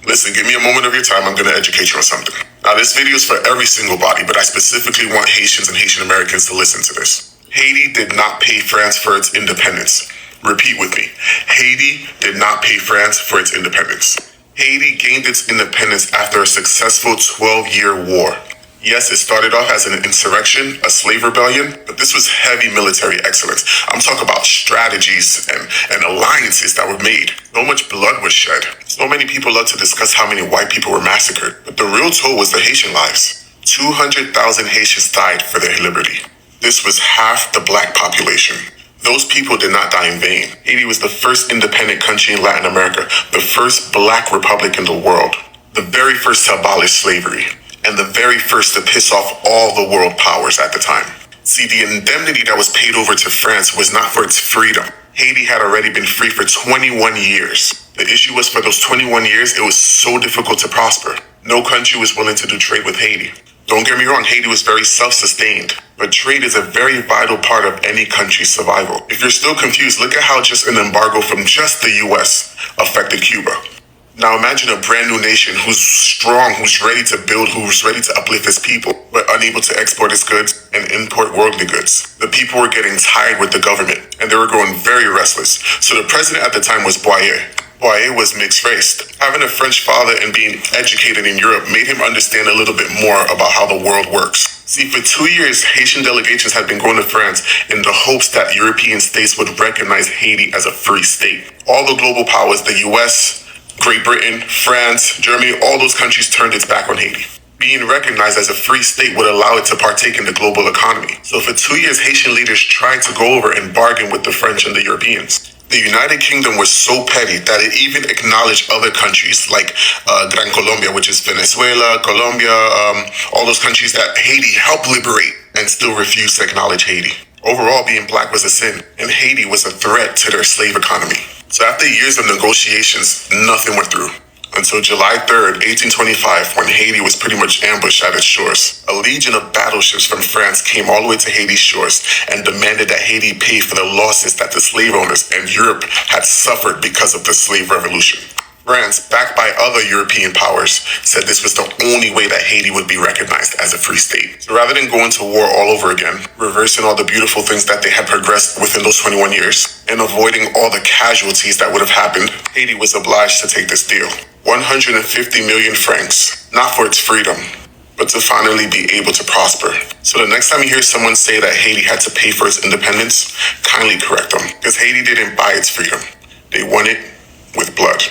Listen, give me a moment of your time. I'm going to educate you on something. Now, this video is for every single body, but I specifically want Haitians and Haitian Americans to listen to this. Haiti did not pay France for its independence. Repeat with me. Haiti did not pay France for its independence. Haiti gained its independence after a successful 12-year war. Yes, it started off as an insurrection, a slave rebellion, but this was heavy military excellence. I'm talking about strategies and alliances that were made. So much blood was shed. So many people love to discuss how many white people were massacred, but the real toll was the Haitian lives. 200,000 Haitians died for their liberty. This was half the black population. Those people did not die in vain. Haiti was the first independent country in Latin America, the first black republic in the world, the very first to abolish slavery, and the very first to piss off all the world powers at the time. See, the indemnity that was paid over to France was not for its freedom. Haiti had already been free for 21 years. The issue was for those 21 years, it was so difficult to prosper. No country was willing to do trade with Haiti. Don't get me wrong, Haiti was very self-sustained, but trade is a very vital part of any country's survival. If you're still confused, look at how just an embargo from just the US affected Cuba. Now imagine a brand new nation who's strong, who's ready to build, who's ready to uplift its people, but unable to export its goods and import worldly goods. The people were getting tired with the government, and they were growing very restless. So the president at the time was Boyer. Boyer was mixed-raced. Having a French father and being educated in Europe made him understand a little bit more about how the world works. See, for 2 years, Haitian delegations had been going to France in the hopes that European states would recognize Haiti as a free state. All the global powers, the US, Great Britain, France, Germany, all those countries turned its back on Haiti. Being recognized as a free state would allow it to partake in the global economy. So for 2 years, Haitian leaders tried to go over and bargain with the French and the Europeans. The United Kingdom was so petty that it even acknowledged other countries like Gran Colombia, which is Venezuela, Colombia, all those countries that Haiti helped liberate and still refused to acknowledge Haiti. Overall, being black was a sin, and Haiti was a threat to their slave economy. So after years of negotiations, nothing went through. Until July 3rd, 1825, when Haiti was pretty much ambushed at its shores. A legion of battleships from France came all the way to Haiti's shores and demanded that Haiti pay for the losses that the slave owners and Europe had suffered because of the slave revolution. France, backed by other European powers, said this was the only way that Haiti would be recognized as a free state. So rather than going to war all over again, reversing all the beautiful things that they had progressed within those 21 years, and avoiding all the casualties that would have happened, Haiti was obliged to take this deal. 150 million francs, not for its freedom, but to finally be able to prosper. So the next time you hear someone say that Haiti had to pay for its independence, kindly correct them, because Haiti didn't buy its freedom. They won it with blood.